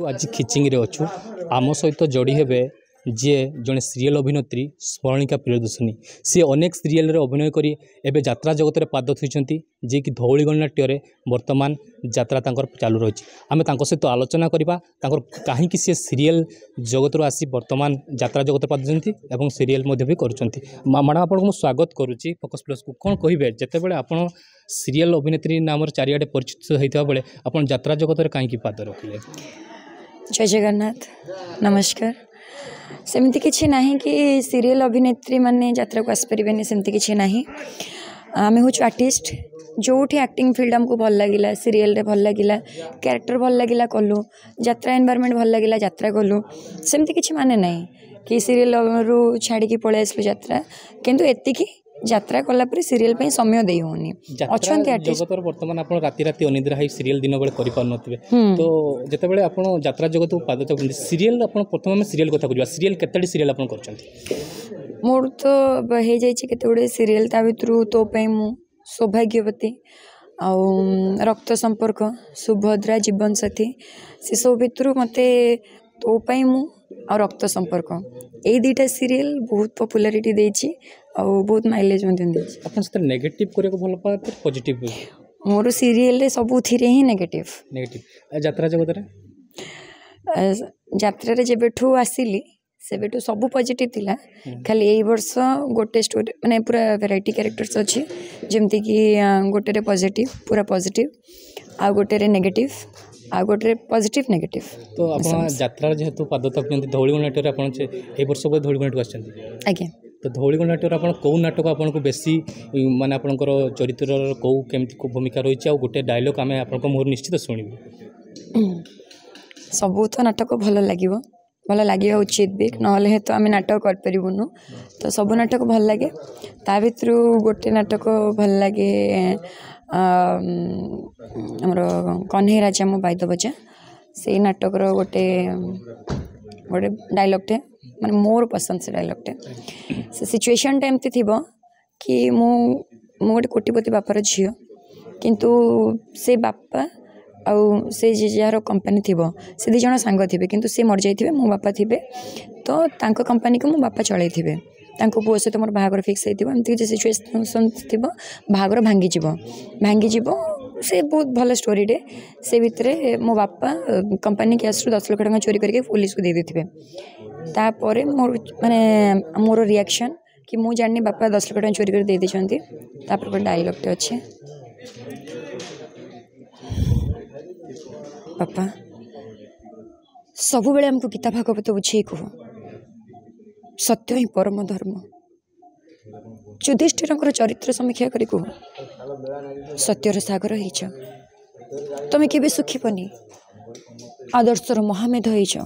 आज खिचिंग अच्छु आम सहित जोड़ी हे जी जड़े सीरियल अभिनेत्री स्मरणिका प्रियदर्शनी सी अनेक सीरियल अभिनय करी एबे यात्रा जगत में पाद थुईचंती जे कि धौली गणनाट्य वर्तमान यात्रा चालू रही आम सहित आलोचना करवा कहीं सी सीरियल जगत रू आसी वर्तमान यात्रा जगत पाद और सीरियल भी करुँच मैडम आपको स्वागत करुच्ची फोकस प्लस को कौन कहे जिते आप सीरियल अभिनेत्री नाम चारिआडे परिचित होता बेले आप यात्रा जगत में कहीं पाद रखिले। जय जगन्नाथ नमस्कार। सेमती किसी ना कि सीरियल अभिनेत्री माने यात्रा को आसपारे सेमती किसी ना आम हूँ आर्टिस्ट जो एक्टिंग फील्ड आमको भल लगे सीरियल रे भल लगे कैरेक्टर भल लगे कलु यात्रा एनवायरनमेंट भल लगे यात्रा कलु सेमती किसी माने ना कि सीरियल रू छाड़ी पलि आसलु यात्रा किंतु एतिकी यात्रा कला सीरियल पे समय दे होनी अच्छा जगत बर्तमान आप राति राति अनिद्रा है सीरियल दिन बेले कर पारे तो जिते बड़े आप यात्रा जगत को पाद चाहते सीरियल प्रथम सीरियल कथा बुझा सीरियल केतड़ी सीरियल आप मोर तो हो जाते सीरियल ता भितर तो मु सौभाग्यवती आ रक्त संपर्क सुभद्रा जीवन साथी से सब भितर मत तो मु आ रक्त संपर्क ये दुटा सीरियल बहुत पॉपुलैरिटी देछि और बहुत माइलेज नेगेटिव करने को भल पाते पॉजिटिव मोर सीरियल रे सब ही नेगेटिव यात्रा जगत रे यात्रा रे जेबेठू आसिली सेबेठू सब पॉजिटिव थिला खाली एई वर्ष गोटे स्टोरी माने पूरा वैरायटी कैरेक्टर्स अच्छी जेमती कि गोटे रे पॉजिटिव पूरा पॉजिटिव आ गोटे रे नेगेटिव आ गोटे पॉजिटिव नेगेटिव तो आप यात्रा जेहेतु पाद थकते धौली नाट्य आप वर्ष धौली नाट्य आज्ञा तो धौली नाट्य आप कौ नाटक आपको बेसी माने आपंकर चरित्र कौ केमती भूमिका रही गोटे डायलॉग आम आप मुहर निश्चित शुणु सबू तो नाटक भल लगे उचित भी ना तो आम नाटक करूँ तो सब नाटक भल लगे ता भर गोटे नाटक भल लगे आमर कन्हई राजा मो बाइद बजा से नाटक गोटे गोटे डायलॉगटे माने मोर पसंद से डायलॉगटे से सिचुएशन एमती थी कि मु गोटे कोटिपति बापार झील किंतु से बापा आउ से जार कंपनी थी से दी जन सांग थे किंतु से मर जाइए मो बापा थे तो तांको कंपनी को मो बापा चलई थे तांको पुओ सहित मोर बाहागर फिक्स होती एमती सिचुएसन थी बाहागर भांगी से बहुत भल स्टोरीटे से भितर मो बापा कंपनी कैश 10 लाख टका चोरी करके पुलिस को दे देते तापर मोर माने मोर रिएक्शन कि मु जानी बापा 10 लाख टका चोरी कर दे देछंती तापर डायलॉगटे अच्छे बापा सब बेले हमको गीता भागवत बुझे कह सत्य ही परम धर्म युधिष्ठिर चरित्र समीक्षा करी कह सत्यर सागर होइछ तुम केबे सुखीबनी आदर्शर महामेध होइछ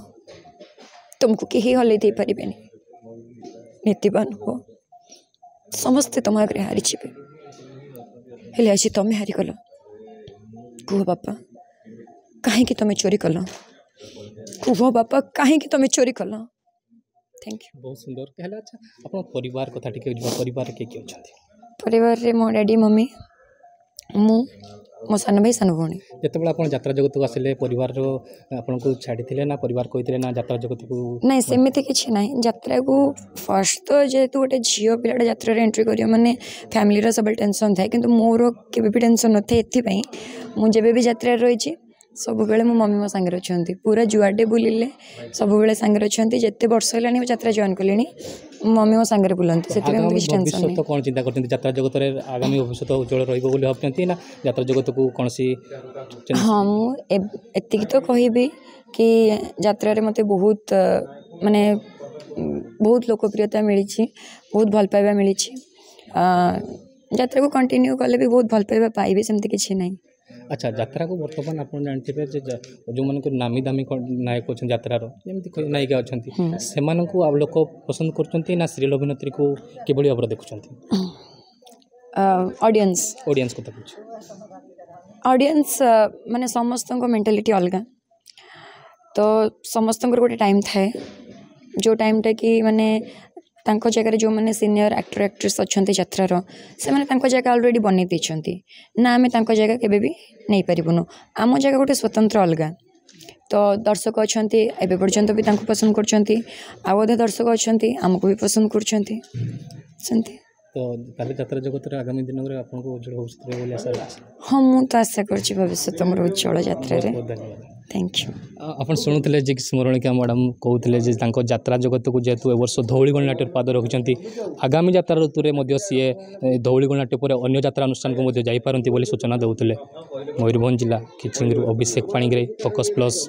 तुमको कहीं हल दे पारिबेनी नीतिवान हो समस्ते तुम आगे हारी हेले आज तुम हारिगल कह बापा कहीं तुम चोरी कल कह बापा कहीं तुम चोरी कल थैंक यू बहुत सुंदर कहला। अच्छा अपन परिवार कथा टिके परिवार के परिवार रे मो डैडी मम्मी मु मो सान भाई सान भौणी जिते आप यात्रा जगत को आसिले परिवार आपको छाड़ी ना परिवार कहते ना यात्रा जगत को नहीं सेमती किसी ना यात्रा को फर्स्ट तो जेहेतु गोटे झील पिलाटा यात्रा एंट्री कर मैंने फैमिली सब टेंशन थाए कि मोर केवे भी टेंशन न थे एपाई मुझे भी यात्रा रही सब बेले मो मम्मी मो सांगे अच्छा पूरा जुआडे बुलिले सब बेले सांगे अच्छा जिते वर्ष है यात्रा जॉइन कले मम्मी मो सांगे बुलाती से टेंशन तो कौन चिंता करते यात्रा जगत में आगामी भविष्य उज्जवल रही ना यात्रा जगत को कौन सी हाँ मुझे तो कहबी कि यात्रा मत बहुत माने बहुत लोकप्रियता मिली बहुत भल पाइबा मिली यात्रा को कंटिन्यू कले भी बहुत भल पाइबा पाइबे सेमती किसी ना। अच्छा यात्रा को बर्तमान आप जानते जो मान नामी दामी नायक अच्छा यात्रार जमी नायिका अच्छा से लोक पसंद कर सीरियल अभिनेत्री को किभली भाव देखुं ऑडियंस कथा पूछ ऑडियंस माने समस्त मेंटालिटी अलग तो समस्त गोटे टाइम थाए जो टाइमटा कि माने तांको जगह जो मैंने सीनियर एक्टर एक्ट्रेस अच्छा यात्रार से मैंने जगह ऑलरेडी बन देती ना आम जगह केबे भी नहीं पारिबुनु आम जगह गोटे स्वतंत्र अलग तो दर्शक अच्छा एवं पर्यंत भी पसंद कर दर्शक अच्छा आमको भी पसंद कर तो ताले यात्रा जगत रे आगामी दिन में आपको उज्जवल भविष्य बोली आशा रखिए। हाँ मुझे आशा कर भविष्य मोर उज्जवल यात्रा रे। Thank you. आपण शुणुले जे स्मरणिका मैडम कहते यात्रा जगत को जेहेतु ए वर्ष धौलीगण नाट्य पाद रखिंट आगामी यात्रा ऋतु में सी धौलीगण नाट्य पर अन्य यात्रा अनुष्ठान को जापारती सूचना देते। मयूरभंज जिला किचिंग अभिषेक पाणिग्राही फोकस प्लस।